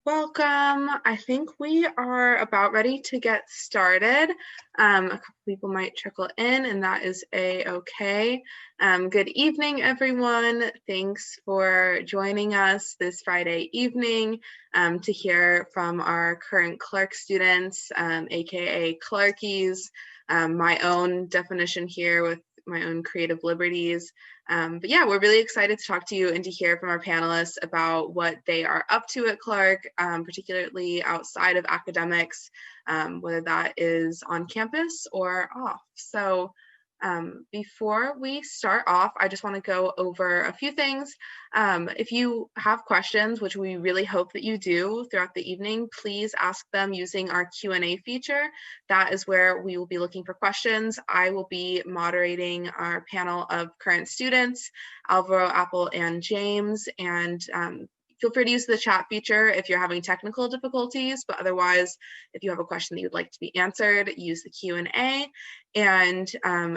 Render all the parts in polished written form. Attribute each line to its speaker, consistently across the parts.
Speaker 1: Welcome. I think we are about ready to get started. A couple people might trickle in, and that is a-okay. Good evening, everyone. Thanks for joining us this Friday evening to hear from our current Clark students, aka Clarkies. My own definition here with my own creative liberties. But yeah, we're really excited to talk to you and to hear from our panelists about what they are up to at Clark, particularly outside of academics, whether that is on campus or off. So before we start off, I just want to go over a few things. If you have questions, which we really hope that you do throughout the evening, please ask them using our Q&A feature. That is where we will be looking for questions. I will be moderating our panel of current students, Alvaro, Apple, and James, and feel free to use the chat feature if you're having technical difficulties, but otherwise, if you have a question that you'd like to be answered, use the Q&A. And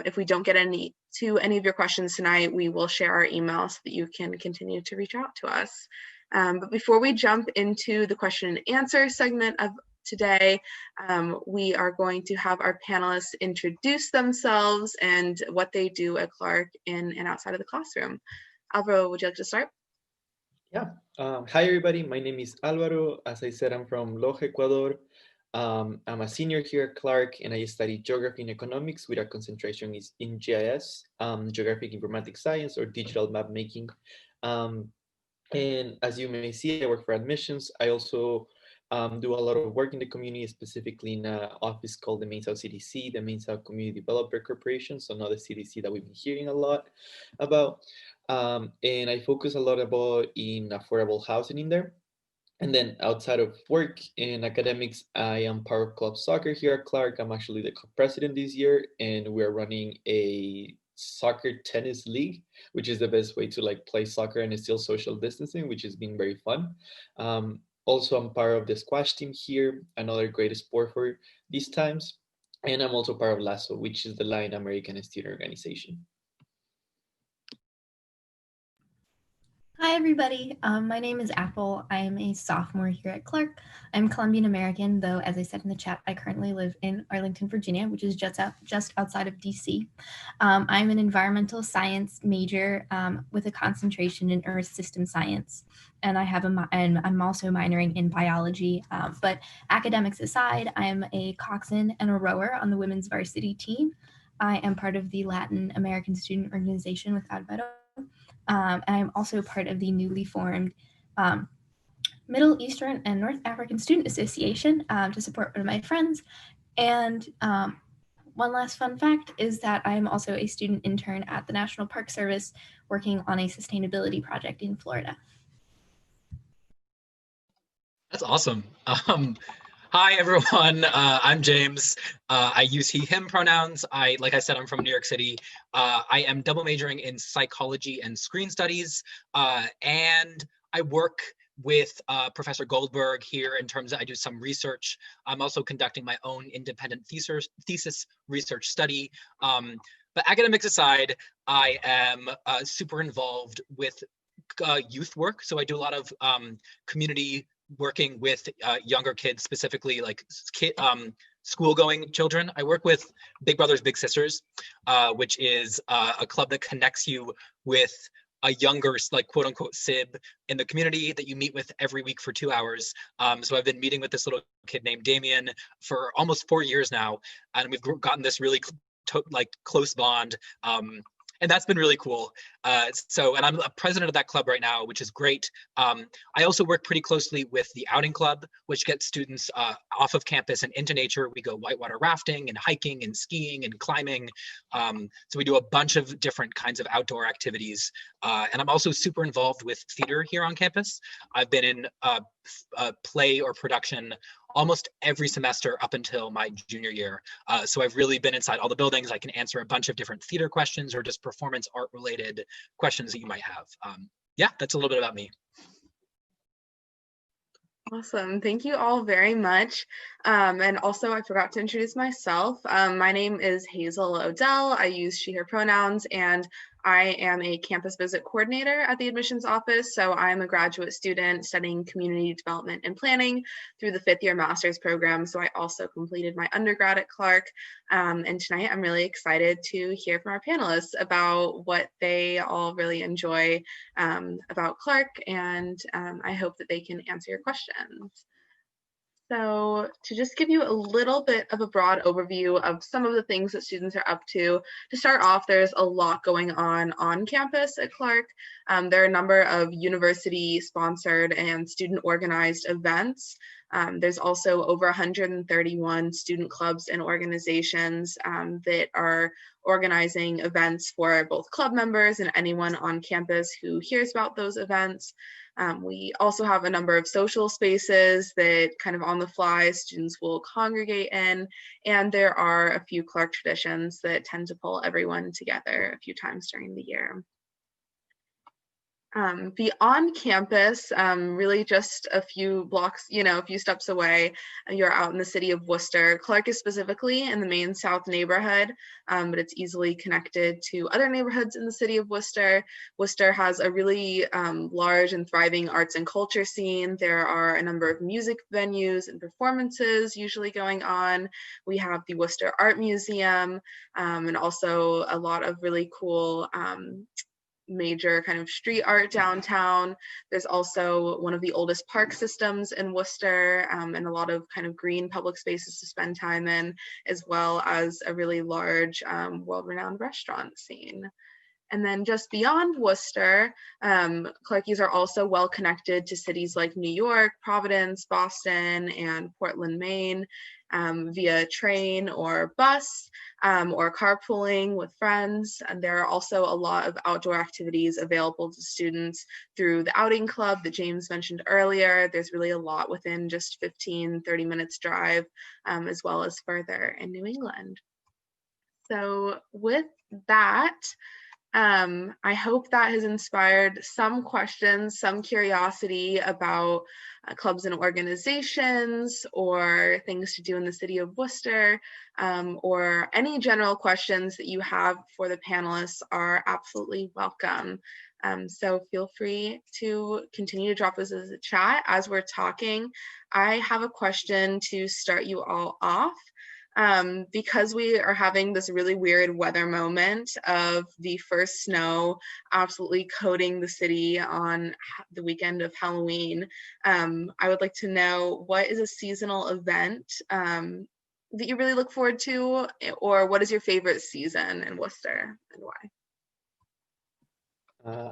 Speaker 1: if we don't get to any of your questions tonight, we will share our email so that you can continue to reach out to us. But before we jump into the question and answer segment of today, we are going to have our panelists introduce themselves and what they do at Clark in and outside of the classroom. Alvaro, would you like to start?
Speaker 2: Yeah. Hi, everybody. My name is Alvaro. As I said, I'm from Loja, Ecuador. I'm a senior here at Clark, and I study geography and economics with a concentration in GIS, geographic informatics science, or digital map making. And as you may see, I work for admissions. I also do a lot of work in the community, specifically in an office called the Main South CDC, the Main South Community Developer Corporation, so another CDC that we've been hearing a lot about. And I focus a lot in affordable housing in there. And then outside of work in academics, I am part of club soccer here at Clark. I'm actually the club president this year, and we're running a soccer tennis league, which is the best way to play soccer and still social distancing, which has been very fun. Also, I'm part of the squash team here, another great sport for these times. And I'm also part of LASO, which is the Latin American Student Organization.
Speaker 3: Hi, everybody. My name is Apple. I am a sophomore here at Clark. I'm Colombian American, though, as I said in the chat, I currently live in Arlington, Virginia, which is just outside of DC. I'm an environmental science major with a concentration in earth system science. And I'm also minoring in biology. But academics aside, I'm a coxswain and a rower on the women's varsity team. I am part of the Latin American Student Organization with Alvaro. And I'm also part of the newly formed Middle Eastern and North African Student Association to support one of my friends. And one last fun fact is that I am also a student intern at the National Park Service working on a sustainability project in Florida.
Speaker 4: That's awesome. Hi, everyone. I'm James. I use he, him pronouns. Like I said, I'm from New York City. I am double majoring in psychology and screen studies. And I work with Professor Goldberg here in terms of I do some research. I'm also conducting my own independent thesis research study. But academics aside, I am super involved with youth work. So I do a lot of community working with younger kids, specifically like school-going children. I work with Big Brothers Big Sisters, which is a club that connects you with a younger, like quote unquote sib in the community that you meet with every week for 2 hours. So I've been meeting with this little kid named Damien for almost 4 years now, and we've gotten this really close bond. And that's been really cool. And I'm a president of that club right now, which is great. I also work pretty closely with the Outing Club, which gets students off of campus and into nature. We go whitewater rafting and hiking and skiing and climbing. So we do a bunch of different kinds of outdoor activities. And I'm also super involved with theater here on campus. I've been in play or production almost every semester up until my junior year. So I've really been inside all the buildings. I can answer a bunch of different theater questions or just performance art related questions that you might have. Yeah, that's a little bit about me.
Speaker 1: Awesome. Thank you all very much. And also, I forgot to introduce myself. My name is Hazel O'dell. I use she, her pronouns, and I am a campus visit coordinator at the admissions office, so I'm a graduate student studying community development and planning through the 5th year master's program. So I also completed my undergrad at Clark. And tonight I'm really excited to hear from our panelists about what they all really enjoy about Clark, and I hope that they can answer your questions. So to just give you a little bit of a broad overview of some of the things that students are up to start off, there's a lot going on campus at Clark. There are a number of university-sponsored and student-organized events. There's also over 131 student clubs and organizations that are organizing events for both club members and anyone on campus who hears about those events. We also have a number of social spaces that kind of on the fly students will congregate in, and there are a few Clark traditions that tend to pull everyone together a few times during the year. Beyond campus, really just a few blocks, a few steps away, you're out in the city of Worcester. Clark is specifically in the Main South neighborhood, but it's easily connected to other neighborhoods in the city of Worcester. Worcester has a really large and thriving arts and culture scene. There are a number of music venues and performances usually going on. We have the Worcester Art Museum, and also a lot of really cool major kind of street art downtown. There's also one of the oldest park systems in Worcester, and a lot of kind of green public spaces to spend time in, as well as a really large world-renowned restaurant scene. And then just beyond Worcester, Clarkies are also well connected to cities like New York, Providence, Boston, and Portland, Maine, via train or bus, or carpooling with friends. And there are also a lot of outdoor activities available to students through the outing club that James mentioned earlier. There's really a lot within just 15, 30 minutes drive, as well as further in New England. So with that, I hope that has inspired some questions, some curiosity about clubs and organizations or things to do in the city of Worcester, or any general questions that you have for the panelists are absolutely welcome. So feel free to continue to drop those in the chat as we're talking. I have a question to start you all off. Because we are having this really weird weather moment of the first snow absolutely coating the city on the weekend of Halloween, I would like to know, what is a seasonal event that you really look forward to, or what is your favorite season in Worcester and why?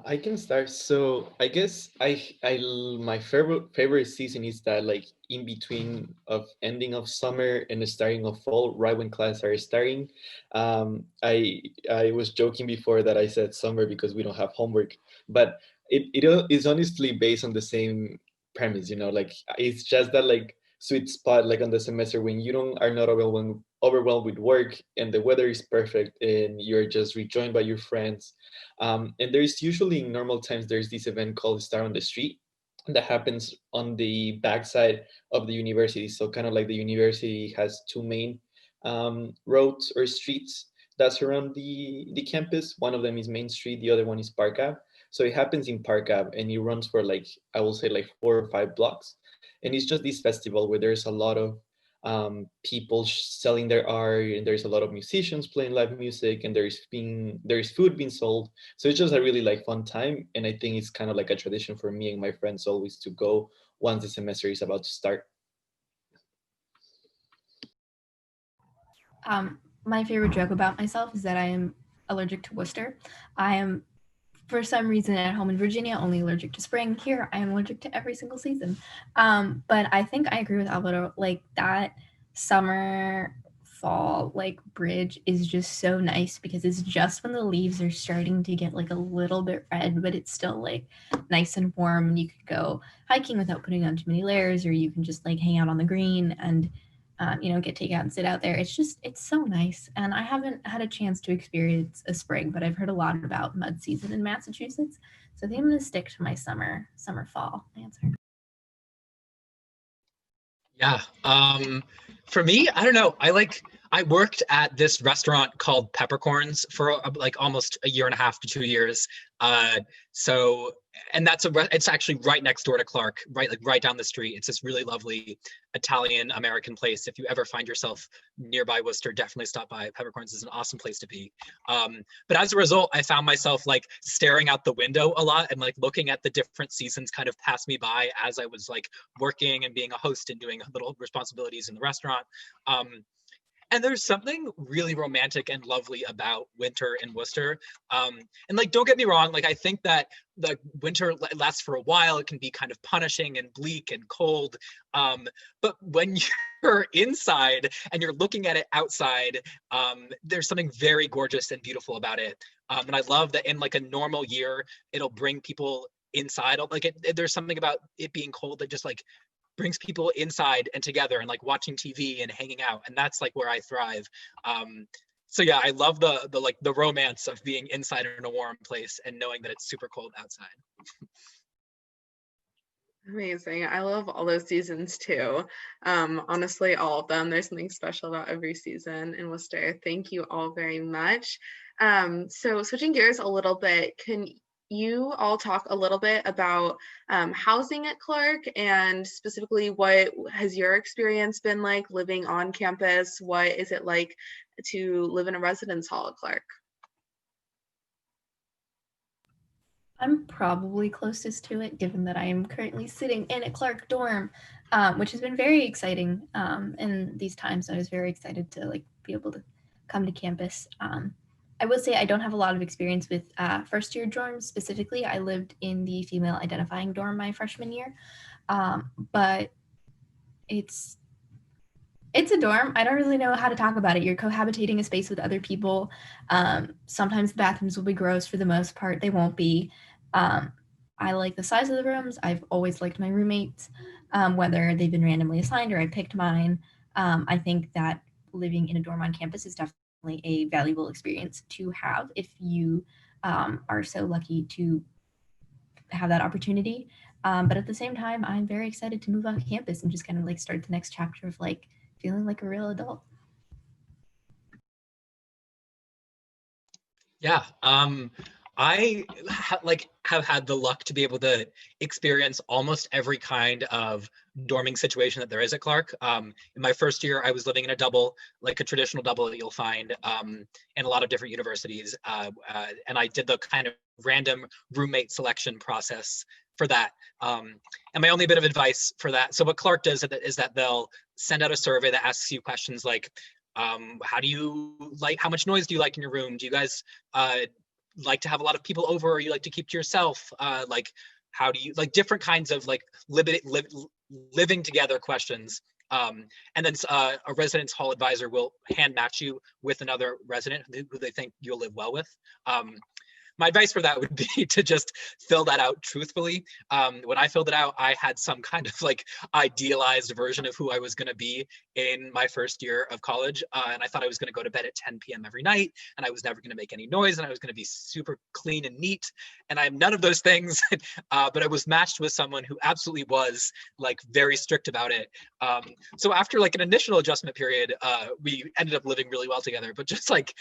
Speaker 2: I can start. So I guess my favorite season is that, like, in between of ending of summer and the starting of fall, right when classes are starting. I was joking before that I said summer because we don't have homework, but it is honestly based on the same premise. Like, it's just that, like, sweet spot, like on the semester when you are not overwhelmed with work and the weather is perfect and you're just rejoined by your friends. And there's usually, in normal times, there's this event called Star on the Street that happens on the backside of the university. So kind of like the university has two main roads or streets that surround the campus. One of them is Main Street, the other one is Park Ave. So it happens in Park Ave and it runs for, like, I will say, like 4 or 5 blocks. And it's just this festival where there's a lot of people selling their art, and there's a lot of musicians playing live music, and there's food being sold. So it's just a really, like, fun time, and I think it's kind of like a tradition for me and my friends always to go once the semester is about to start.
Speaker 3: My favorite joke about myself is that I am allergic to Worcester. I am, for some reason, at home in Virginia, only allergic to spring. Here, I am allergic to every single season. But I think I agree with Alvaro. Like, that summer, fall, like, bridge is just so nice because it's just when the leaves are starting to get, like, a little bit red, but it's still, like, nice and warm. And you could go hiking without putting on too many layers, or you can just, like, hang out on the green and get takeout and sit out there. It's so nice. And I haven't had a chance to experience a spring, but I've heard a lot about mud season in Massachusetts. So I think I'm going to stick to my summer fall answer.
Speaker 4: Yeah. For me, I don't know. I worked at this restaurant called Peppercorns for like almost a year and a half to 2 years. Uh, so, and it's actually right next door to Clark, right down the street. It's this really lovely Italian American place. If you ever find yourself nearby Worcester, definitely stop by. Peppercorns is an awesome place to be. But as a result, I found myself like staring out the window a lot and like looking at the different seasons kind of pass me by as I was like working and being a host and doing little responsibilities in the restaurant. And there's something really romantic and lovely about winter in Worcester. And like, don't get me wrong, like I think that the winter lasts for a while. It can be kind of punishing and bleak and cold. But when you're inside and you're looking at it outside, there's something very gorgeous and beautiful about it. And I love that in like a normal year, it'll bring people inside. Like there's something about it being cold that just like brings people inside and together and like watching TV and hanging out, and that's like where I thrive. So yeah, I love the like the romance of being inside in a warm place and knowing that it's super cold outside.
Speaker 1: Amazing. I love all those seasons too. Honestly, all of them. There's something special about every season in Worcester. Thank you all very much. So switching gears a little bit, can you all talk a little bit about housing at Clark, and specifically what has your experience been like living on campus? What is it like to live in a residence hall at Clark?
Speaker 3: I'm probably closest to it, given that I am currently sitting in a Clark dorm, which has been very exciting in these times. I was very excited to like be able to come to campus. I will say I don't have a lot of experience with first year dorms specifically. I lived in the female identifying dorm my freshman year, but it's a dorm. I don't really know how to talk about it. You're cohabitating a space with other people. Sometimes the bathrooms will be gross. For the most part, they won't be. I like the size of the rooms. I've always liked my roommates, whether they've been randomly assigned or I picked mine. I think that living in a dorm on campus is definitely a valuable experience to have if you are so lucky to have that opportunity. But at the same time, I'm very excited to move off campus and just kind of like start the next chapter of like feeling like a real adult.
Speaker 4: Yeah, I have had the luck to be able to experience almost every kind of dorming situation that there is at Clark. In my first year, I was living in a double, like a traditional double that you'll find in a lot of different universities, and I did the kind of random roommate selection process for that. And my only bit of advice for that, so what Clark does is that they'll send out a survey that asks you questions like, how do you like, how much noise do you like in your room? Do you guys like to have a lot of people over, or you like to keep to yourself? Like, how do you like different kinds of like living together questions? And then a residence hall advisor will hand match you with another resident who they think you'll live well with. My advice for that would be to just fill that out truthfully. When I filled it out, I had some kind of like idealized version of who I was going to be in my first year of college. And I thought I was going to go to bed at 10 p.m. every night, and I was never going to make any noise, and I was going to be super clean and neat. And I'm none of those things, but I was matched with someone who absolutely was like very strict about it. So after like an initial adjustment period, we ended up living really well together, but just like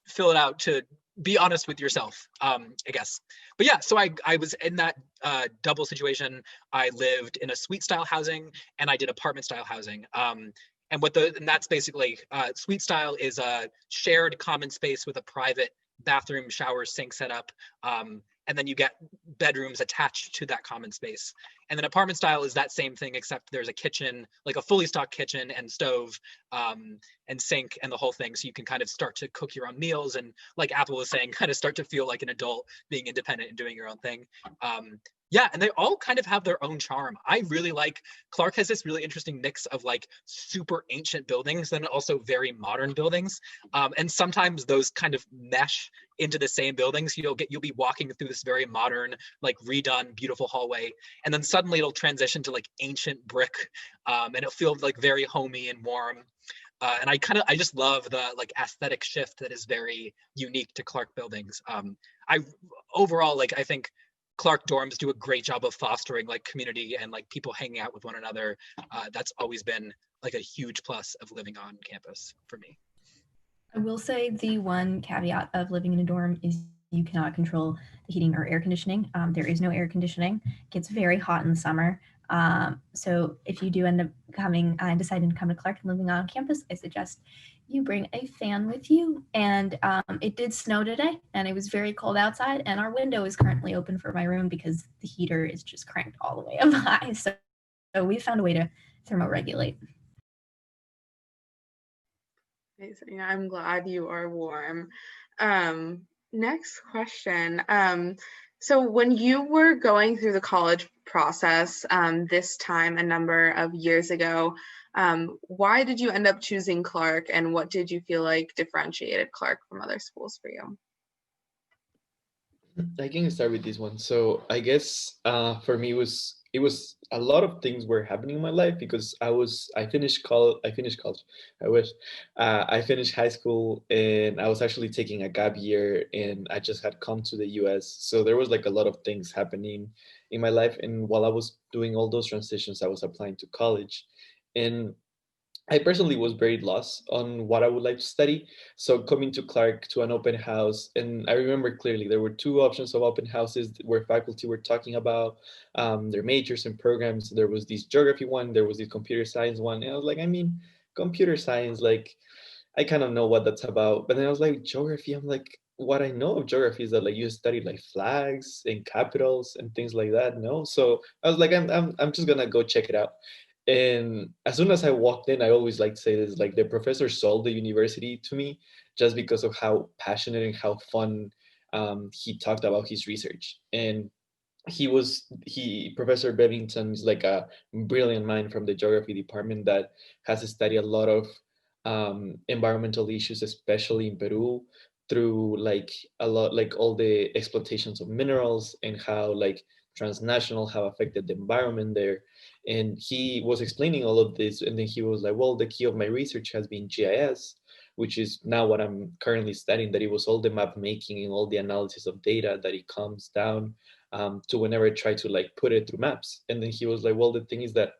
Speaker 4: fill it out to be honest with yourself, I guess. But yeah, so I was in that double situation. I lived in a suite style housing, and I did apartment style housing. And that's basically suite style is a shared common space with a private bathroom, shower, sink setup. And then you get bedrooms attached to that common space. And then apartment style is that same thing, except there's a kitchen, like a fully stocked kitchen and stove and sink and the whole thing. So you can kind of start to cook your own meals, and like Apple was saying, kind of start to feel like an adult, being independent and doing your own thing. Yeah, and they all kind of have their own charm. I really like, Clark has this really interesting mix of like super ancient buildings and also very modern buildings. And sometimes those kind of mesh into the same buildings. You'll be walking through this very modern, like redone, beautiful hallway, and then suddenly it'll transition to like ancient brick, and it'll feel like very homey and warm. And I just love the like aesthetic shift that is very unique to Clark buildings. I overall, like, I think Clark dorms do a great job of fostering like community and like people hanging out with one another. That's always been like a huge plus of living on campus for me.
Speaker 3: I will say the one caveat of living in a dorm is you cannot control the heating or air conditioning. There is no air conditioning. It gets very hot in the summer. So if you do end up deciding to come to Clark and living on campus, I suggest you bring a fan with you. And it did snow today and it was very cold outside, and our window is currently open for my room because the heater is just cranked all the way up high. So we found a way to thermoregulate.
Speaker 1: Amazing. I'm glad you are warm. Next question. So when you were going through the college process this time a number of years ago, why did you end up choosing Clark, and what did you feel like differentiated Clark from other schools for you?
Speaker 2: I can start with this one. So I guess for me it was a lot of things were happening in my life because I finished college. I finished high school and I was actually taking a gap year, and I just had come to the US. So there was like a lot of things happening in my life, and while I was doing all those transitions, I was applying to college, and I personally was very lost on what I would like to study. So coming to Clark to an open house, and I remember clearly there were two options of open houses where faculty were talking about their majors and programs. There was this geography one, there was this computer science one, and I was like, I mean, computer science, like I kind of know what that's about. But then I was like, geography, I'm like, what I know of geography is that like you study like flags and capitals and things like that. No, so I was like, I'm just gonna go check it out. And as soon as I walked in, I always like to say this, like the professor sold the university to me just because of how passionate and how fun he talked about his research. And Professor Bevington is like a brilliant mind from the geography department that has studied a lot of environmental issues, especially in Peru, through like a lot, like all the exploitations of minerals and how like transnational have affected the environment there. And he was explaining all of this, and then he was like, well, the key of my research has been GIS, which is now what I'm currently studying, that it was all the map making and all the analysis of data that it comes down to whenever I try to like put it through maps. And then he was like, well, the thing is that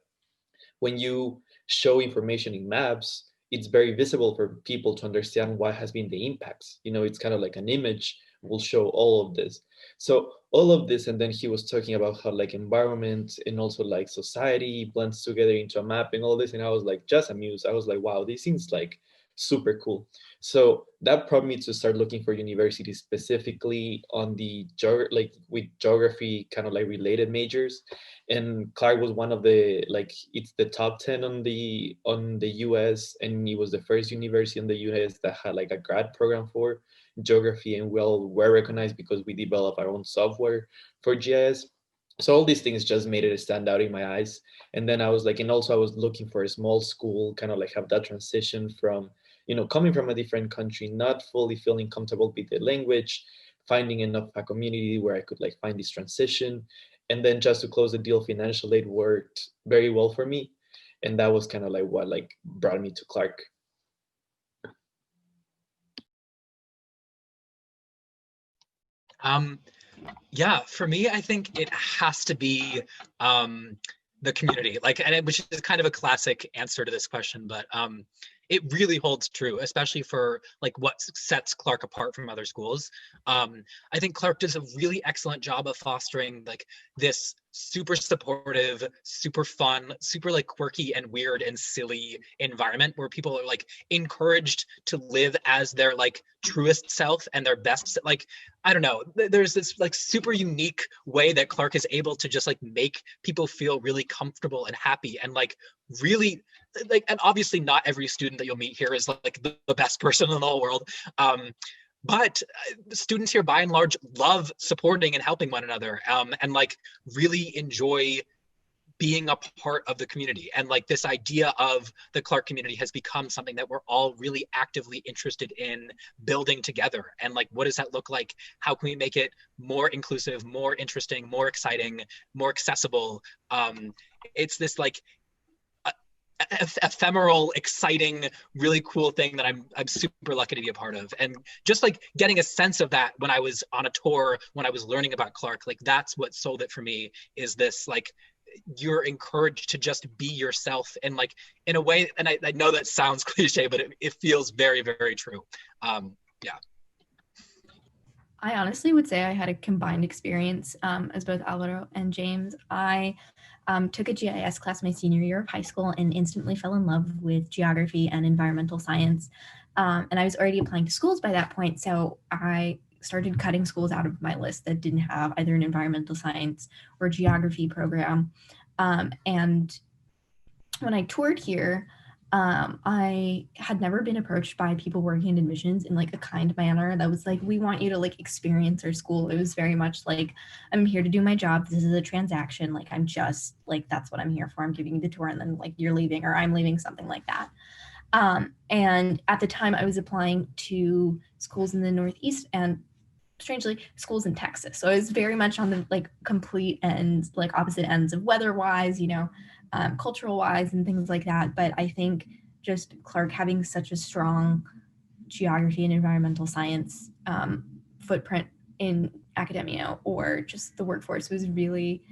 Speaker 2: when you show information in maps, it's very visible for people to understand what has been the impacts. You know, it's kind of like an image will show all of this. So all of this, and then he was talking about how like environment and also like society blends together into a map and all this. And I was like just amused. I was like, wow, this seems like super cool. So that prompted me to start looking for universities specifically on the like with geography kind of like related majors, and Clark was one of the like it's the top 10 on the US, and it was the first university in the US that had like a grad program for geography, and we all were recognized because we developed our own software for GIS. So all these things just made it stand out in my eyes. And then I was like, and also I was looking for a small school, kind of like have that transition from, you know, coming from a different country, not fully feeling comfortable with the language, finding enough a community where I could like find this transition. And then just to close the deal, financial aid worked very well for me. And that was kind of like what like brought me to Clark.
Speaker 4: Yeah, for me, I think it has to be the community, like, which is kind of a classic answer to this question, but it really holds true, especially for like what sets Clark apart from other schools. I think Clark does a really excellent job of fostering like this super supportive, super fun, super like quirky and weird and silly environment where people are like encouraged to live as their like truest self and their best, like, I don't know, there's this like super unique way that Clark is able to just like make people feel really comfortable and happy and like really like, and obviously not every student that you'll meet here is like the best person in the whole world. But students here by and large love supporting and helping one another and like really enjoy being a part of the community. And like this idea of the Clark community has become something that we're all really actively interested in building together. And like, what does that look like? How can we make it more inclusive, more interesting, more exciting, more accessible? It's this like, ephemeral, exciting, really cool thing that I'm super lucky to be a part of. And just like getting a sense of that when I was on a tour, when I was learning about Clark, like that's what sold it for me, is this like you're encouraged to just be yourself, and like in a way, and I know that sounds cliche, but it feels very, very true. Yeah.
Speaker 3: I honestly would say I had a combined experience as both Alvaro and James. I took a GIS class my senior year of high school and instantly fell in love with geography and environmental science. And I was already applying to schools by that point, so I started cutting schools out of my list that didn't have either an environmental science or geography program. And when I toured here, I had never been approached by people working in admissions in like a kind manner that was like, we want you to like experience our school. It was very much like, I'm here to do my job. This is a transaction. Like, I'm just like, that's what I'm here for. I'm giving you the tour, and then like you're leaving or I'm leaving, something like that. And at the time I was applying to schools in the Northeast and strangely schools in Texas. So I was very much on the like complete ends, like opposite ends of weather wise, you know, cultural wise and things like that. But I think just Clark having such a strong geography and environmental science footprint in academia or just the workforce was really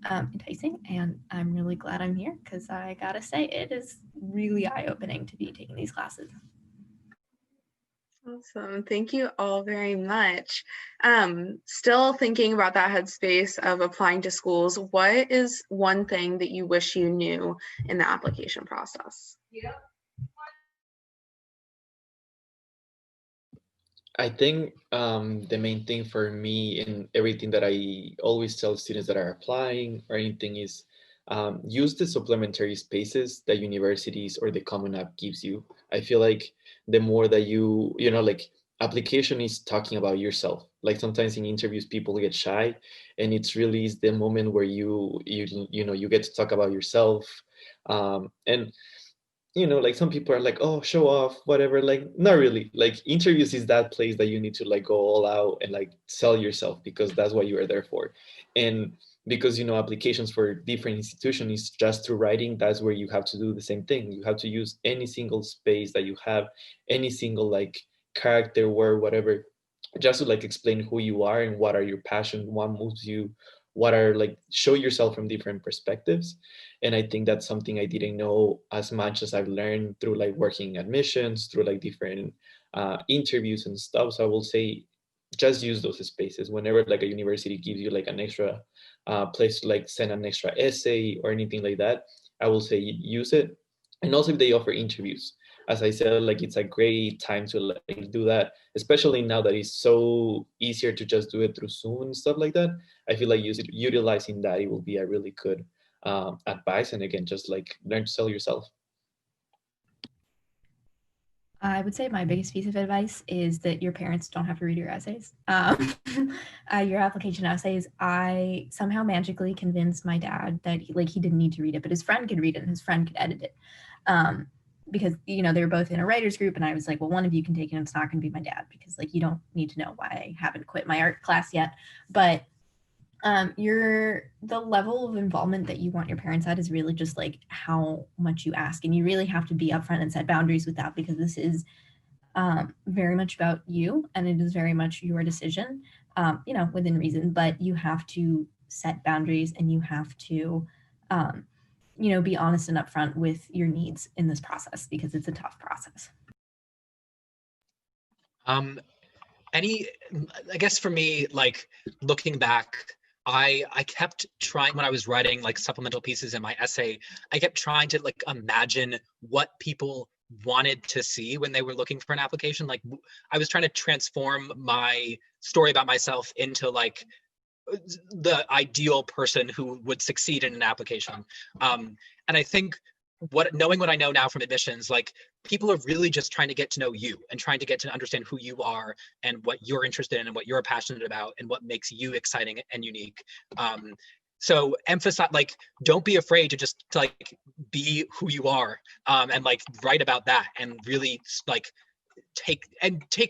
Speaker 3: enticing. And I'm really glad I'm here, because I gotta say it is really eye-opening to be taking these classes.
Speaker 1: Awesome. Thank you all very much. Still thinking about that headspace of applying to schools, what is one thing that you wish you knew in the application process?
Speaker 2: I think the main thing for me in everything that I always tell students that are applying or anything is use the supplementary spaces that universities or the Common App gives you. I feel like the more that you know, like application is talking about yourself. Like sometimes in interviews, people get shy, and it's really is the moment where you know, you get to talk about yourself. And you know, like some people are like, oh, show off, whatever. Like, not really. Like interviews is that place that you need to like go all out and like sell yourself, because that's what you are there for. And because, you know, applications for different institutions is just through writing, that's where you have to do the same thing. You have to use any single space that you have, any single like character, word, whatever, just to like explain who you are and what are your passions, what moves you, what are like, show yourself from different perspectives. And I think that's something I didn't know as much as I've learned through like working admissions, through like different interviews and stuff. So I will say, just use those spaces whenever like a university gives you like an extra place to like send an extra essay or anything like that. I will say use it. And also if they offer interviews, as I said, like it's a great time to like do that, especially now that it's so easier to just do it through Zoom and stuff like that. I feel like utilizing that, it will be a really good advice. And again, just like learn to sell yourself.
Speaker 3: I would say my biggest piece of advice is that your parents don't have to read your essays. Your application essays, I somehow magically convinced my dad that he didn't need to read it, but his friend could read it and his friend could edit it. Because, you know, they were both in a writer's group, and I was like, well, one of you can take it and it's not going to be my dad, because like, you don't need to know why I haven't quit my art class yet. But the level of involvement that you want your parents at is really just like how much you ask, and you really have to be upfront and set boundaries with that, because this is very much about you, and it is very much your decision, you know, within reason, but you have to set boundaries, and you have to you know, be honest and upfront with your needs in this process, because it's a tough process.
Speaker 4: I guess for me, like looking back, I kept trying, when I was writing like supplemental pieces in my essay, I kept trying to like imagine what people wanted to see when they were looking for an application. Like I was trying to transform my story about myself into like the ideal person who would succeed in an application. And I think knowing what I know now from admissions, like people are really just trying to get to know you and trying to get to understand who you are and what you're interested in and what you're passionate about and what makes you exciting and unique. So emphasize, like, don't be afraid to just like be who you are, and like write about that, and really like take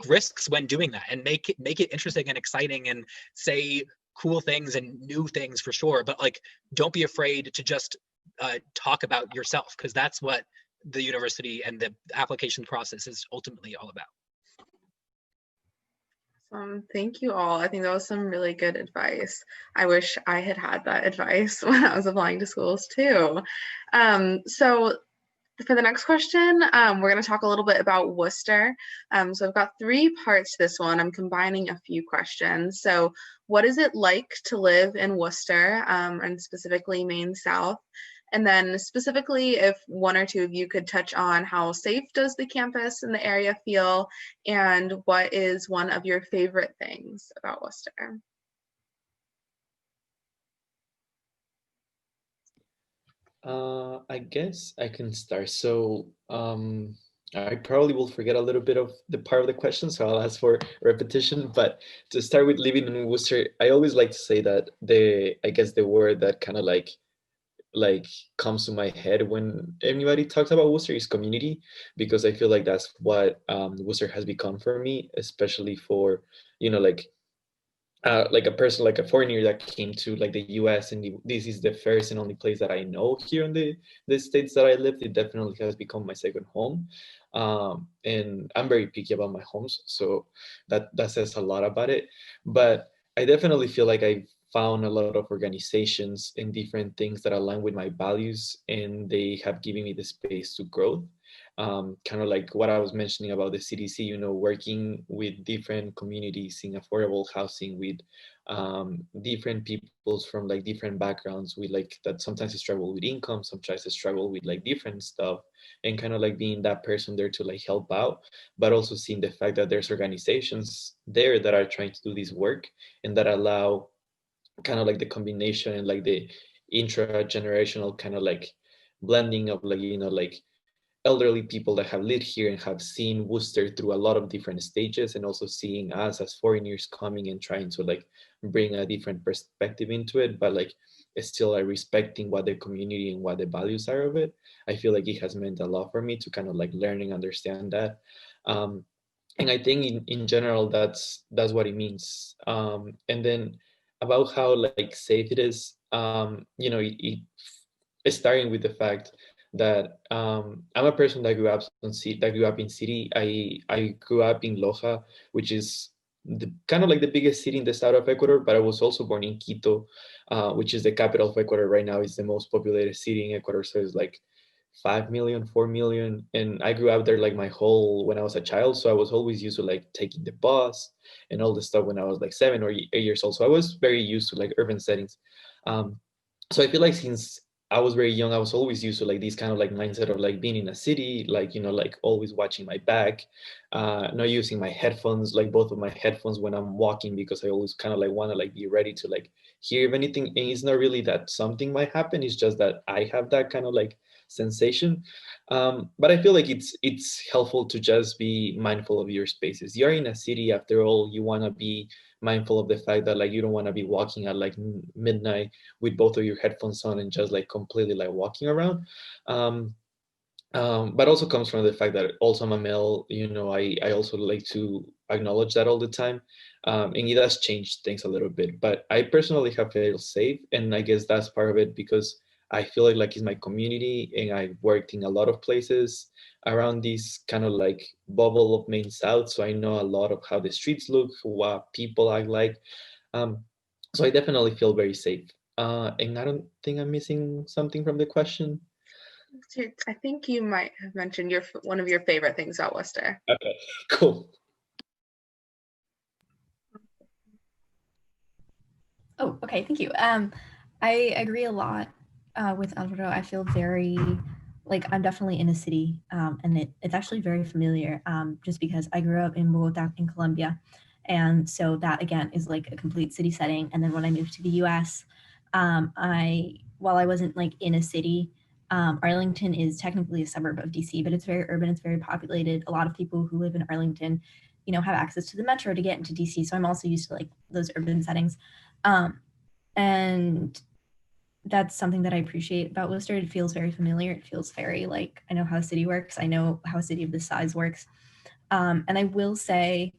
Speaker 4: risks when doing that, and make it interesting and exciting, and say cool things and new things for sure. But like, don't be afraid to just talk about yourself, because that's what the university and the application process is ultimately all about.
Speaker 1: Thank you all. I think that was some really good advice. I wish I had had that advice when I was applying to schools too. So for the next question, we're going to talk a little bit about Worcester. So I've got 3 parts to this one. I'm combining a few questions. So what is it like to live in Worcester, and specifically Maine South? And then specifically, if 1 or 2 of you could touch on how safe does the campus and the area feel, and what is one of your favorite things about Worcester?
Speaker 2: I guess I can start. So I probably will forget a little bit of the part of the question, so I'll ask for repetition. But to start with, living in Worcester, I always like to say that I guess the word that kind of like comes to my head when anybody talks about Worcester is community, because I feel like that's what Worcester has become for me, especially for, you know, like a person, like a foreigner that came to like the US, and this is the first and only place that I know here in the states that I lived. It definitely has become my second home. And I'm very picky about my homes, so that says a lot about it. But I definitely feel like I found a lot of organizations and different things that align with my values, and they have given me the space to grow. Kind of like what I was mentioning about the CDC, you know, working with different communities in affordable housing, with different peoples from like different backgrounds, with like that sometimes struggle with income, sometimes struggle with like different stuff, and kind of like being that person there to like help out, but also seeing the fact that there's organizations there that are trying to do this work and that allow kind of like the combination and like the intra-generational kind of like blending of like, you know, like elderly people that have lived here and have seen Worcester through a lot of different stages, and also seeing us as foreigners coming and trying to like bring a different perspective into it, but like still like respecting what the community and what the values are of it. I feel like it has meant a lot for me to kind of like learn and understand that. And I think in general that's what it means. And then about how like safe it is, you know, it's starting with the fact that I'm a person that grew up in city. I grew up in Loja, which is the kind of like the biggest city in the south of Ecuador, but I was also born in Quito, which is the capital of Ecuador right now. It's the most populated city in Ecuador, so it's like 5 million, 4 million. And I grew up there like my whole, when I was a child. So I was always used to like taking the bus and all the stuff when I was like 7 or 8 years old. So I was very used to like urban settings. So I feel like since I was very young, I was always used to like this kind of like mindset of like being in a city, like, you know, like always watching my back, not using my headphones, like both of my headphones when I'm walking, because I always kind of like want to like be ready to like hear if anything. And it's not really that something might happen. It's just that I have that kind of like sensation. But I feel like it's helpful to just be mindful of your spaces. You're in a city, after all. You want to be mindful of the fact that like you don't want to be walking at like midnight with both of your headphones on and just like completely like walking around. But also comes from the fact that also I'm a male. You know, I also like to acknowledge that all the time. And it does change things a little bit, but I personally have felt safe, and I guess that's part of it because I feel like it's my community, and I worked in a lot of places around this kind of like bubble of Maine South, so I know a lot of how the streets look, what people act like. Um, so I definitely feel very safe. And I don't think I'm missing something from the question.
Speaker 1: I think you might have mentioned one of your favorite things about Worcester.
Speaker 2: Okay, cool.
Speaker 3: Oh, okay, thank you. I agree a lot with Alvaro. I feel very like I'm definitely in a city, and it's actually very familiar, just because I grew up in Bogota in Colombia, and so that again is like a complete city setting. And then when I moved to the U.S., while I wasn't like in a city, Arlington is technically a suburb of DC, but it's very urban. It's very populated. A lot of people who live in Arlington, you know, have access to the metro to get into DC. So I'm also used to like those urban settings. And that's something that I appreciate about Worcester. It feels very familiar. It feels very like I know how a city works. I know how a city of this size works. And I will say,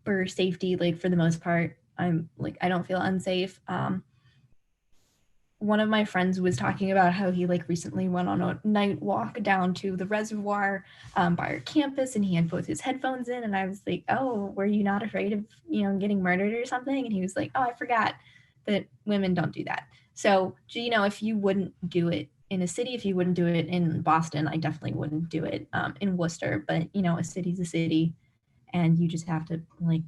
Speaker 3: for safety, like for the most part, I'm like I don't feel unsafe. one of my friends was talking about how he like recently went on a night walk down to the reservoir by our campus, and he had both his headphones in, and I was like, oh, were you not afraid of, you know, getting murdered or something? And he was like, oh, I forgot that women don't do that. So, you know, if you wouldn't do it in a city, if you wouldn't do it in Boston, I definitely wouldn't do it in Worcester. But, you know, a city's a city, and you just have to like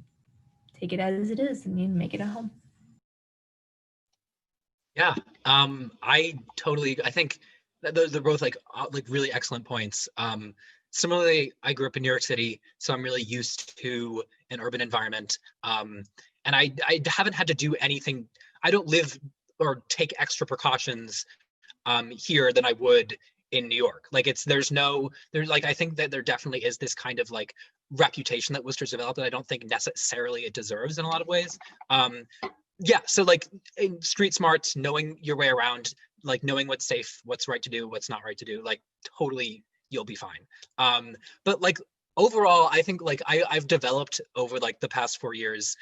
Speaker 3: take it as it is and make it a home.
Speaker 4: Yeah, I think that those are both like really excellent points. Similarly, I grew up in New York City, so I'm really used to an urban environment. And I haven't had to do anything. I don't live or take extra precautions here than I would in New York. Like there's like, I think that there definitely is this kind of like reputation that Worcester's developed that I don't think necessarily it deserves in a lot of ways. Yeah, so like in street smarts, knowing your way around, like knowing what's safe, what's right to do, what's not right to do, like totally you'll be fine. But like overall, I think like I've developed over like the past 4 years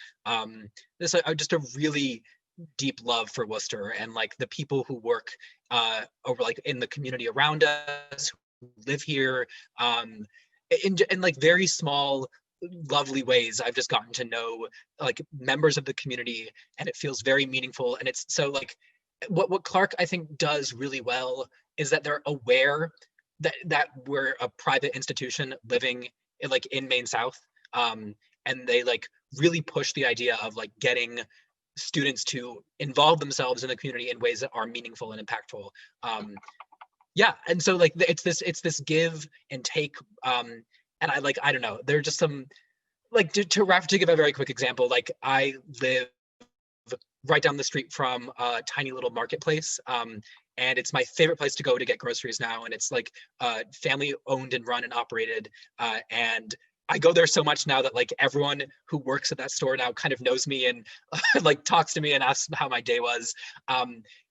Speaker 4: this just a really deep love for Worcester and like the people who work over like in the community around us, who live here, in like very small lovely ways. I've just gotten to know like members of the community, and it feels very meaningful. And it's so like what Clark I think does really well is that they're aware that we're a private institution living in Maine South, and they like really push the idea of like getting students to involve themselves in the community in ways that are meaningful and impactful. Yeah, and so like it's this give and take. And I don't know, there are just some, like to give a very quick example, like I live right down the street from a tiny little marketplace. And it's my favorite place to go to get groceries now. And it's like family owned and run and operated. And I go there so much now that like everyone who works at that store now kind of knows me and like talks to me and asks how my day was.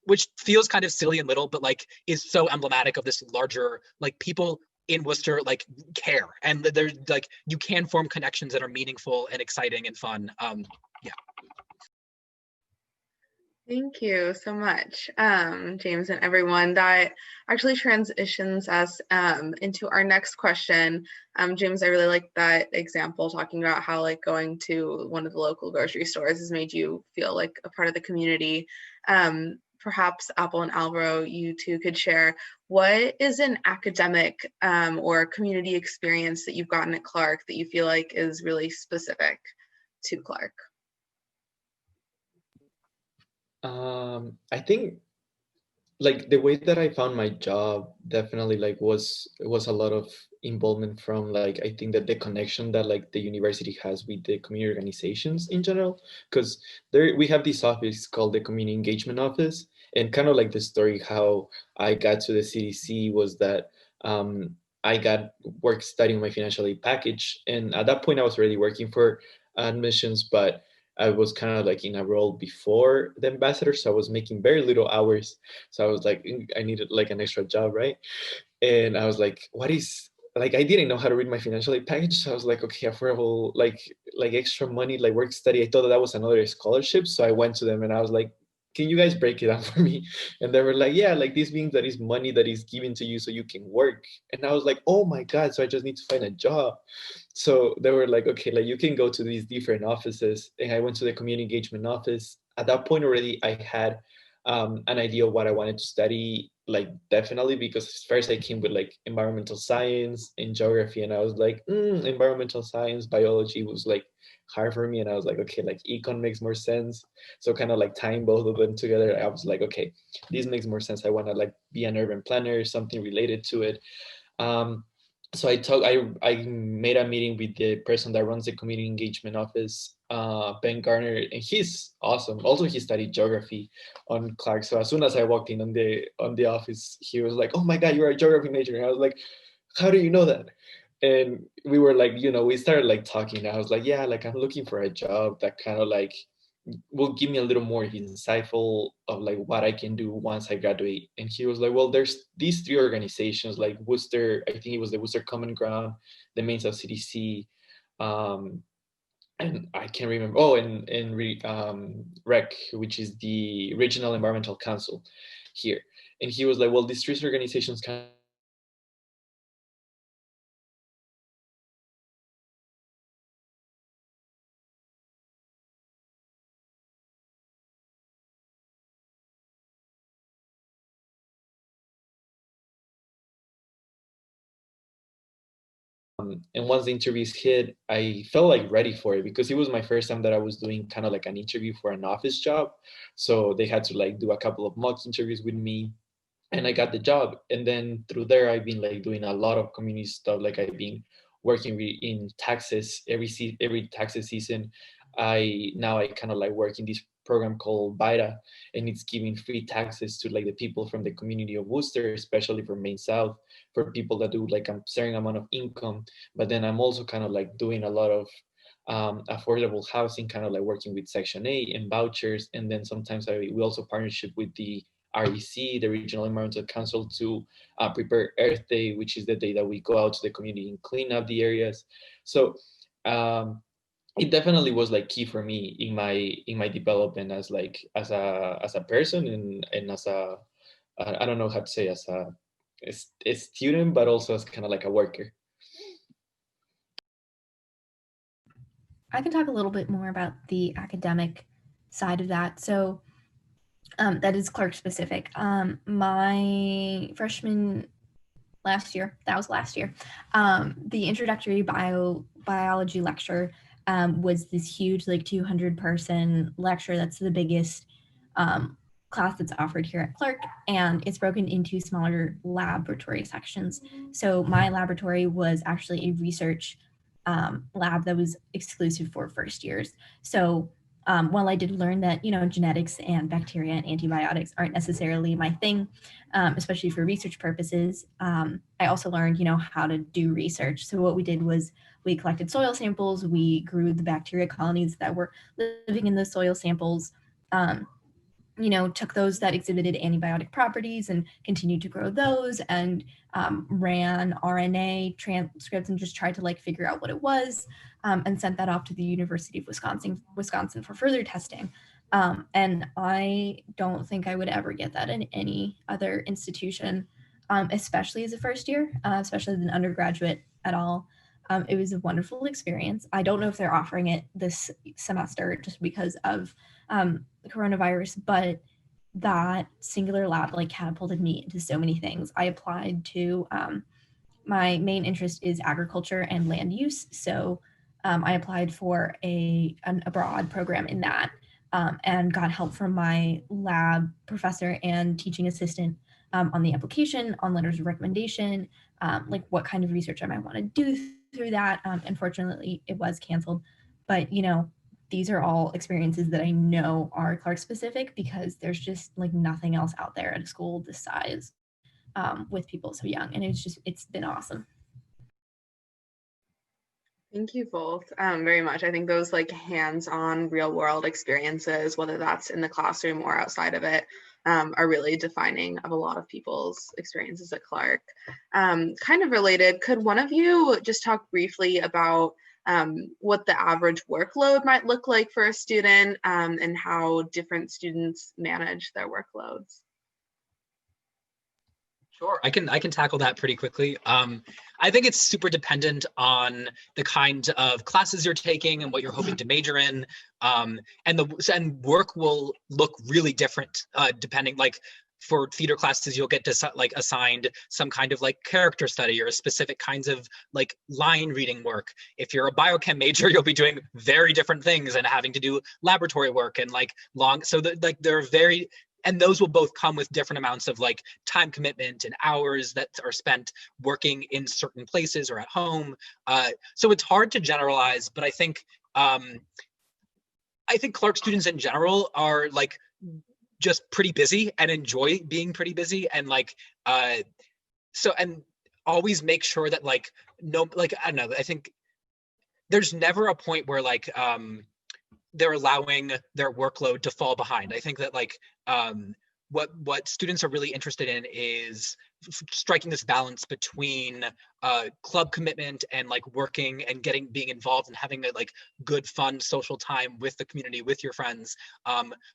Speaker 4: Which feels kind of silly and little, but like is so emblematic of this larger, like people in Worcester like care, and there's like you can form connections that are meaningful and exciting and fun. Yeah.
Speaker 1: Thank you so much, James and everyone. That actually transitions us into our next question. James, I really like that example, talking about how like going to one of the local grocery stores has made you feel like a part of the community. Perhaps Apple and Alvaro, you two could share, what is an academic or community experience that you've gotten at Clark that you feel like is really specific to Clark?
Speaker 2: I think like the way that I found my job definitely like was a lot of involvement from like I think that the connection that like the university has with the community organizations in general, because there we have this office called the Community Engagement Office, and kind of like the story how I got to the CDC was that I got work studying my financial aid package, and at that point I was already working for admissions, but I was kind of like in a role before the ambassador, so I was making very little hours. So I was like, I needed like an extra job, right? And I was like, what is like I didn't know how to read my financial aid package, so I was like, okay, affordable like extra money, like work study. I thought that was another scholarship, so I went to them and I was like, can you guys break it down for me? And they were like, yeah, like this means that is money that is given to you so you can work. And I was like, oh my god, so I just need to find a job. So they were like, okay, like you can go to these different offices. And I went to the community engagement office. At that point already I had an idea of what I wanted to study, like definitely, because first I came with like environmental science and geography, and I was like, environmental science, biology was like hard for me, and I was like, okay, like econ makes more sense. So kind of like tying both of them together, I was like, okay, this makes more sense. I want to like be an urban planner, something related to it. So I made a meeting with the person that runs the community engagement office, Ben Garner, and he's awesome. Also, he studied geography on Clark. So as soon as I walked in on the office, he was like, "Oh my God, you're a geography major!" And I was like, "How do you know that?" And we were like, we started like talking. I was like, "Yeah, like I'm looking for a job that kind of like will give me a little more insightful of like what I can do once I graduate." And he was like, well, there's these three organizations like Worcester, I think it was the Worcester Common Ground, the Maine South CDC, and I can't remember. Oh, and REC, which is the Regional Environmental Council. here. And he was like, well, these 3 organizations kind of and once the interviews hit, I felt like ready for it because it was my first time that I was doing kind of like an interview for an office job. So they had to like do a couple of mock interviews with me, and I got the job. And then through there, I've been like doing a lot of community stuff. Like I've been working in taxes every taxes season. I kind of like work in this program called Baira, and it's giving free taxes to like the people from the community of Worcester, especially from Main South, for people that do like a certain amount of income. But then I'm also kind of like doing a lot of affordable housing, kind of like working with Section 8 and vouchers. And then sometimes we also partnership with the REC, the Regional Environmental Council, to prepare Earth Day, which is the day that we go out to the community and clean up the areas. So it definitely was like key for me in my development as a person, and as a I don't know how to say, as a student, but also as kind of like a worker.
Speaker 3: I can talk a little bit more about the academic side of that. So that is Clark specific. My freshman last year, the introductory biology lecture was this huge, like 200-person lecture. That's the biggest class that's offered here at Clark, and it's broken into smaller laboratory sections. So my laboratory was actually a research lab that was exclusive for first years. So while I did learn that, genetics and bacteria and antibiotics aren't necessarily my thing, especially for research purposes, I also learned, how to do research. So what we did was we collected soil samples, we grew the bacteria colonies that were living in those soil samples, took those that exhibited antibiotic properties and continued to grow those, and ran RNA transcripts and just tried to like figure out what it was, and sent that off to the University of Wisconsin for further testing. And I don't think I would ever get that in any other institution, especially as a first year, especially as an undergraduate at all. It was a wonderful experience. I don't know if they're offering it this semester just because of the coronavirus, but that singular lab like catapulted me into so many things. I applied to, my main interest is agriculture and land use. So I applied for a broad program in that, and got help from my lab professor and teaching assistant on the application, on letters of recommendation, like what kind of research I might want to do through that. Unfortunately, it was canceled, but these are all experiences that I know are Clark specific because there's just like nothing else out there at a school this size with people so young. And it's been awesome.
Speaker 1: Thank you both very much. I think those like hands-on real world experiences, whether that's in the classroom or outside of it, are really defining of a lot of people's experiences at Clark. Kind of related, could one of you just talk briefly about what the average workload might look like for a student, and how different students manage their workloads?
Speaker 4: Sure, I can tackle that pretty quickly. I think it's super dependent on the kind of classes you're taking and what you're hoping to major in, and work will look really different depending. Like for theater classes, you'll get to like assigned some kind of like character study or specific kinds of like line reading work. If you're a biochem major, you'll be doing very different things and having to do laboratory work and like long. So they're very. And those will both come with different amounts of like time commitment and hours that are spent working in certain places or at home. So it's hard to generalize, but I think Clark students in general are like just pretty busy and enjoy being pretty busy, and like and always make sure that like I don't know, I think there's never a point where like they're allowing their workload to fall behind. I think that like what students are really interested in is striking this balance between club commitment and like working and being involved and having a like good fun social time with the community, with your friends,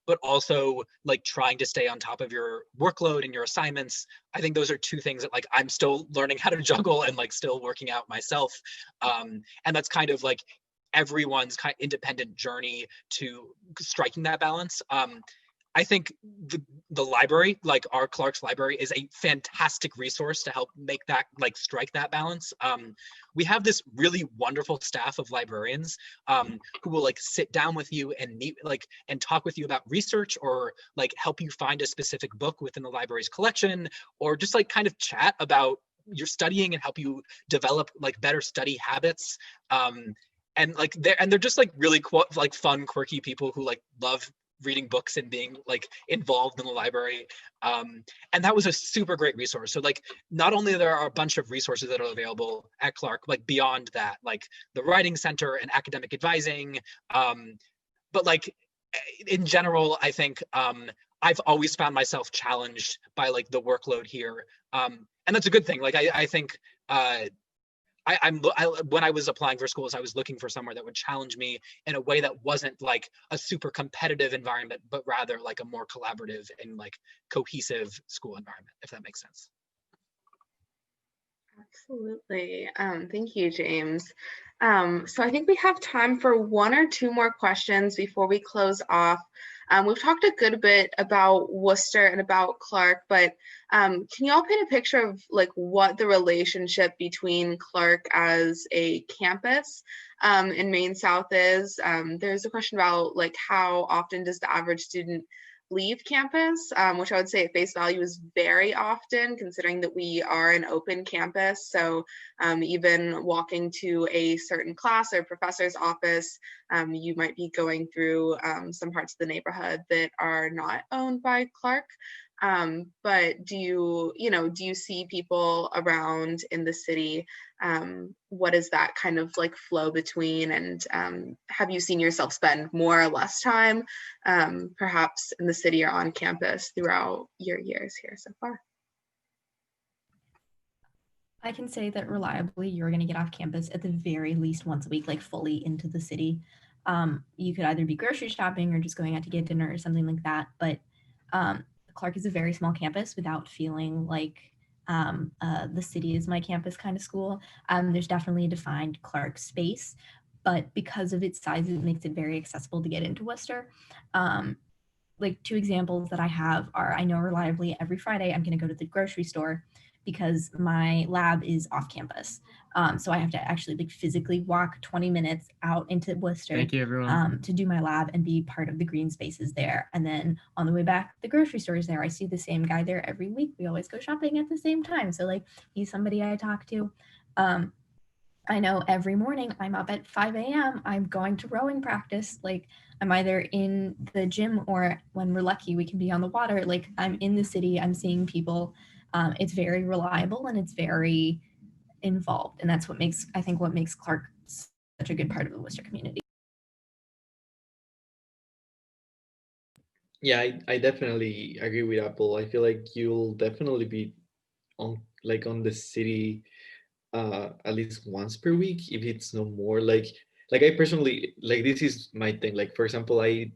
Speaker 4: but also like trying to stay on top of your workload and your assignments. I think those are two things that like I'm still learning how to juggle and like still working out myself, and that's kind of like everyone's kind of independent journey to striking that balance. I think the library, like our Clark's library, is a fantastic resource to help make that, like, strike that balance. We have this really wonderful staff of librarians who will like sit down with you and meet, like, and talk with you about research, or like help you find a specific book within the library's collection, or just like kind of chat about your studying and help you develop like better study habits. And like they're just like really like fun, quirky people who like love reading books and being like involved in the library, and that was a super great resource. So like not only there are a bunch of resources that are available at Clark, like beyond that, like the writing center and academic advising, but like in general, I think I've always found myself challenged by like the workload here, and that's a good thing. Like I think when I was applying for schools, I was looking for somewhere that would challenge me in a way that wasn't like a super competitive environment, but rather like a more collaborative and like cohesive school environment, if that makes sense.
Speaker 1: Absolutely. Thank you, James. So I think we have time for one or two more questions before we close off. We've talked a good bit about Worcester and about Clark, but can you all paint a picture of like what the relationship between Clark as a campus in Maine South is? There's a question about like how often does the average student leave campus, which I would say at face value is very often, considering that we are an open campus. So even walking to a certain class or professor's office, you might be going through some parts of the neighborhood that are not owned by Clark. But do you see people around in the city? What is that kind of like flow between, and have you seen yourself spend more or less time perhaps in the city or on campus throughout your years here so far?
Speaker 3: I can say that reliably you're going to get off campus at the very least once a week, like fully into the city. You could either be grocery shopping or just going out to get dinner or something like that, but Clark is a very small campus without feeling like the city is my campus kind of school. There's definitely a defined Clark space, but because of its size, it makes it very accessible to get into Worcester. Like two examples that I have are, I know reliably every Friday I'm going to go to the grocery store because my lab is off campus. So I have to actually like physically walk 20 minutes out into Worcester.
Speaker 5: Thank you, everyone.
Speaker 3: To do my lab and be part of the green spaces there. And then on the way back, the grocery store is there. I see the same guy there every week. We always go shopping at the same time. So like he's somebody I talk to. I know every morning I'm up at 5 a.m. I'm going to rowing practice. Like I'm either in the gym or when we're lucky, we can be on the water. Like I'm in the city, I'm seeing people. It's very reliable and it's very involved. And that's what makes Clark such a good part of the Worcester community.
Speaker 2: Yeah, I definitely agree with Apple. I feel like you'll definitely be on the city at least once per week, if it's no more. Like I personally, like, this is my thing. Like, for example, I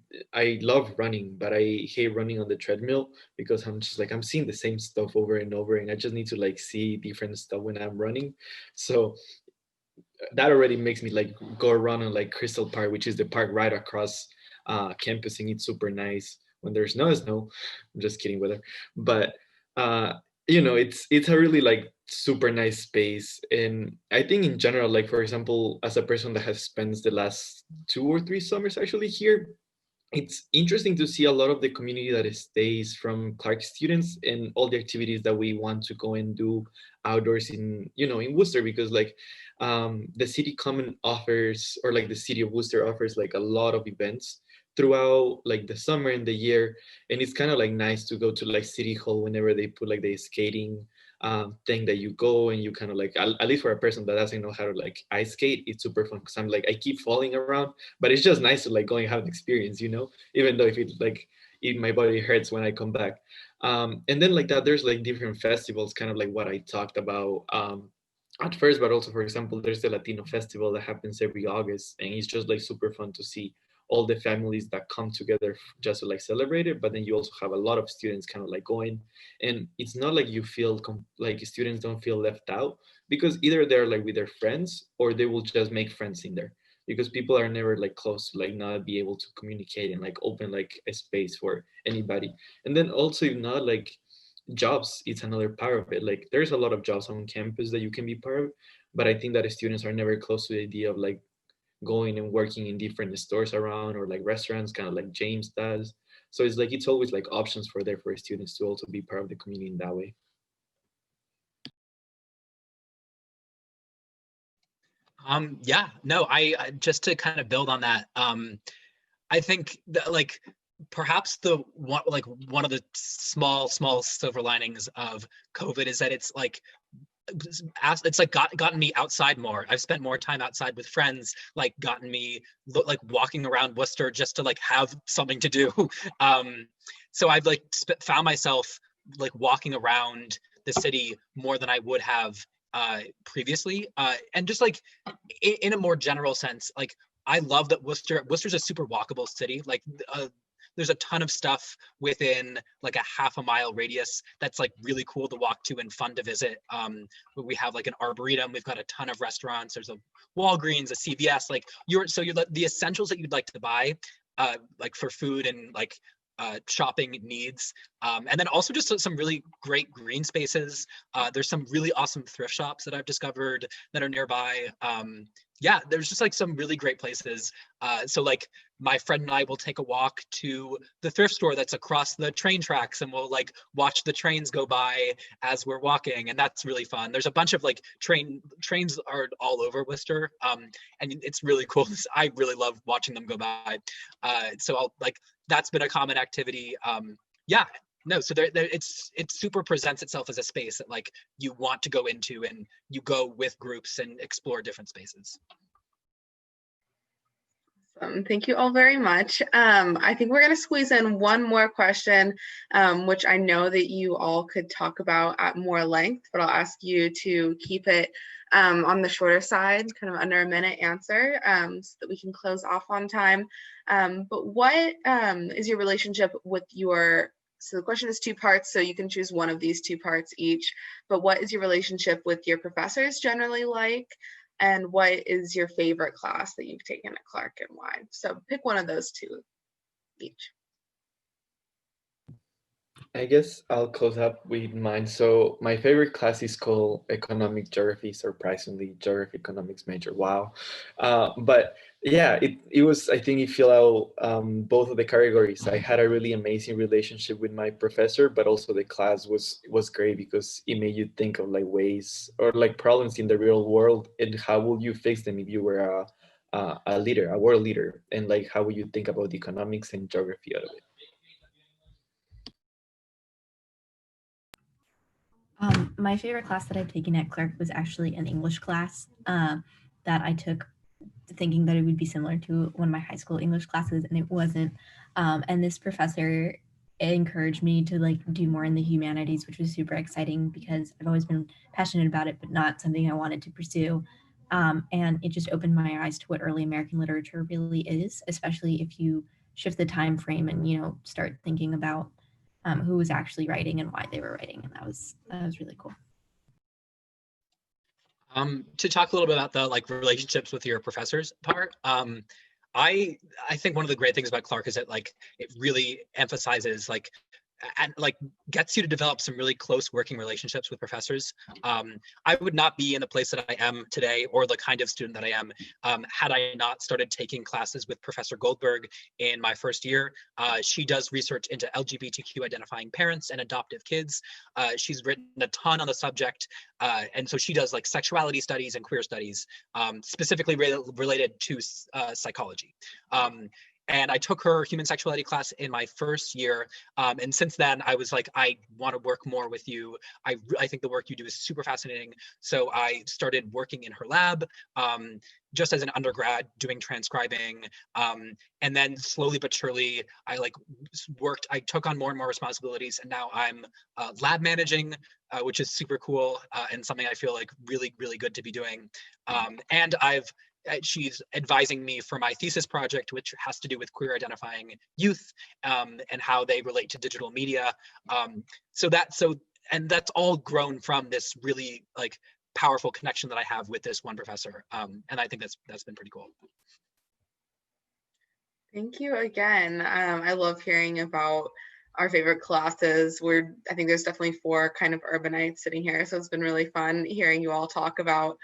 Speaker 2: love running, but I hate running on the treadmill because I'm just like, I'm seeing the same stuff over and over, and I just need to like see different stuff when I'm running. So that already makes me like go run on like Crystal Park, which is the park right across campus, and it's super nice when there's no snow. I'm just kidding with her, but it's a really like super nice space. And I think in general, like, for example, as a person that has spent the last 2 or 3 summers actually here, it's interesting to see a lot of the community that stays from Clark students and all the activities that we want to go and do outdoors in Worcester, because like the city common offers, or like the city of Worcester offers like a lot of events throughout like the summer and the year. And it's kind of like nice to go to like City Hall whenever they put like the skating thing, that you go and you kind of like, at least for a person that doesn't know how to like ice skate, it's super fun because I'm like, I keep falling around, but it's just nice to like go and have an experience, even though if my body hurts when I come back. And then like that, there's like different festivals, kind of like what I talked about at first, but also, for example, there's the Latino festival that happens every August, and it's just like super fun to see all the families that come together just to like celebrate it. But then you also have a lot of students kind of like going, and it's not like you feel like students don't feel left out, because either they're like with their friends or they will just make friends in there, because people are never like close to like not be able to communicate and like open like a space for anybody. And then also, if not, like jobs, it's another part of it. Like there's a lot of jobs on campus that you can be part of, but I think that students are never close to the idea of like going and working in different stores around, or like restaurants, kind of like James does. So it's like it's always like options for there for students to also be part of the community in that way.
Speaker 4: Yeah, no, I just to kind of build on that, I think that like perhaps the one of the small silver linings of COVID is that it's like gotten me outside more. I've spent more time outside with friends, like gotten me like walking around Worcester just to like have something to do. So I've like found myself like walking around the city more than I would have previously, and just like in a more general sense, like I love that Worcester's a super walkable city. Like there's a ton of stuff within like a half a mile radius that's like really cool to walk to and fun to visit. We have like an arboretum, we've got a ton of restaurants, there's a Walgreens, a CVS, like you're the essentials that you'd like to buy like for food and like shopping needs, and then also just some really great green spaces. There's some really awesome thrift shops that I've discovered that are nearby. Yeah, there's just like some really great places. So like my friend and I will take a walk to the thrift store that's across the train tracks, and we'll like watch the trains go by as we're walking, and that's really fun. There's a bunch of like trains are all over Worcester, and it's really cool. I really love watching them go by. So I'll like that's been a common activity. Yeah, no, so it super presents itself as a space that like you want to go into, and you go with groups and explore different spaces.
Speaker 1: Thank you all very much. I think we're going to squeeze in one more question, which I know that you all could talk about at more length, but I'll ask you to keep it on the shorter side, kind of under a minute answer, so that we can close off on time. But what is your relationship with your, so the question is two parts, so you can choose one of these two parts each, but what is your relationship with your professors generally like? And what is your favorite class that you've taken at Clark, and why? So pick one of those two each.
Speaker 2: I guess I'll close up with mine. So my favorite class is called Economic Geography, surprisingly, Geography Economics major. Wow. But yeah, it was, I think it filled out both of the categories. I had a really amazing relationship with my professor, but also the class was great because it made you think of like ways or like problems in the real world, and how would you fix them if you were a leader, a world leader, and like how would you think about the economics and geography out of it.
Speaker 3: My favorite class that I've taken at Clark was actually an English class that I took thinking that it would be similar to one of my high school English classes, and it wasn't. And this professor encouraged me to like do more in the humanities, which was super exciting because I've always been passionate about it, but not something I wanted to pursue. And it just opened my eyes to what early American literature really is, especially if you shift the time frame and, you know, start thinking about who was actually writing and why they were writing. And that was really cool.
Speaker 4: To talk a little bit about the like relationships with your professors part, I think one of the great things about Clark is that like it really emphasizes like and like gets you to develop some really close working relationships with professors. I would not be in the place that I am today, or the kind of student that I am, had I not started taking classes with Professor Goldberg in my first year. She does research into LGBTQ identifying parents and adoptive kids. She's written a ton on the subject, and so she does like sexuality studies and queer studies, specifically related to psychology. And I took her human sexuality class in my first year. And since then, I was like, I want to work more with you. I think the work you do is super fascinating. So I started working in her lab just as an undergrad, doing transcribing. And then slowly but surely, I took on more and more responsibilities. And now I'm lab managing, which is super cool and something I feel like really, really good to be doing. And she's advising me for my thesis project, which has to do with queer identifying youth and how they relate to digital media. And that's all grown from this really like powerful connection that I have with this one professor. And I think that's been pretty cool.
Speaker 1: Thank you again. I love hearing about our favorite classes. I think there's definitely 4 kind of urbanites sitting here, so it's been really fun hearing you all talk about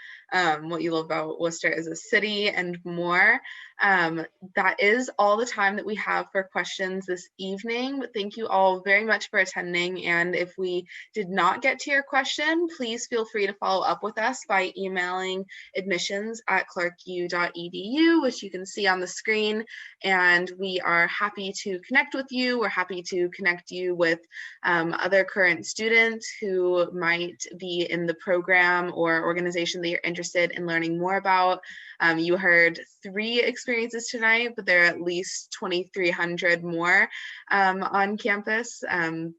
Speaker 1: what you love about Worcester as a city and more. That is all the time that we have for questions this evening, but thank you all very much for attending. And if we did not get to your question, please feel free to follow up with us by emailing admissions@clarku.edu, which you can see on the screen. And we are happy to connect with you. We're happy to connect you with other current students who might be in the program or organization that you're interested in learning more about. You heard 3 experiences tonight, but there are at least 2,300 more on campus,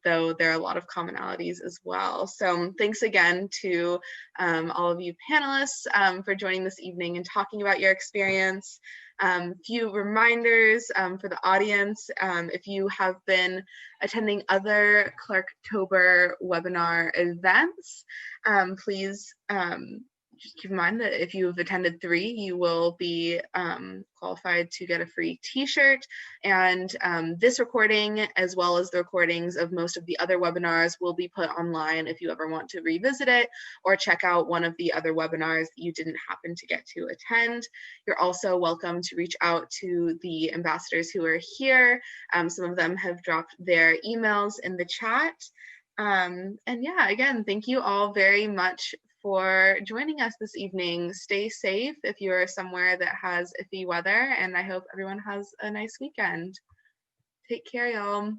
Speaker 1: though there are a lot of commonalities as well. So thanks again to all of you panelists for joining this evening and talking about your experience. Few reminders for the audience. If you have been attending other Clarktober webinar events, please just keep in mind that if you've attended 3, you will be qualified to get a free t-shirt. And this recording, as well as the recordings of most of the other webinars, will be put online if you ever want to revisit it or check out one of the other webinars that you didn't happen to get to attend. You're also welcome to reach out to the ambassadors who are here. Some of them have dropped their emails in the chat. And yeah, again, thank you all very much for joining us this evening. Stay safe if you're somewhere that has iffy weather, and I hope everyone has a nice weekend. Take care, y'all.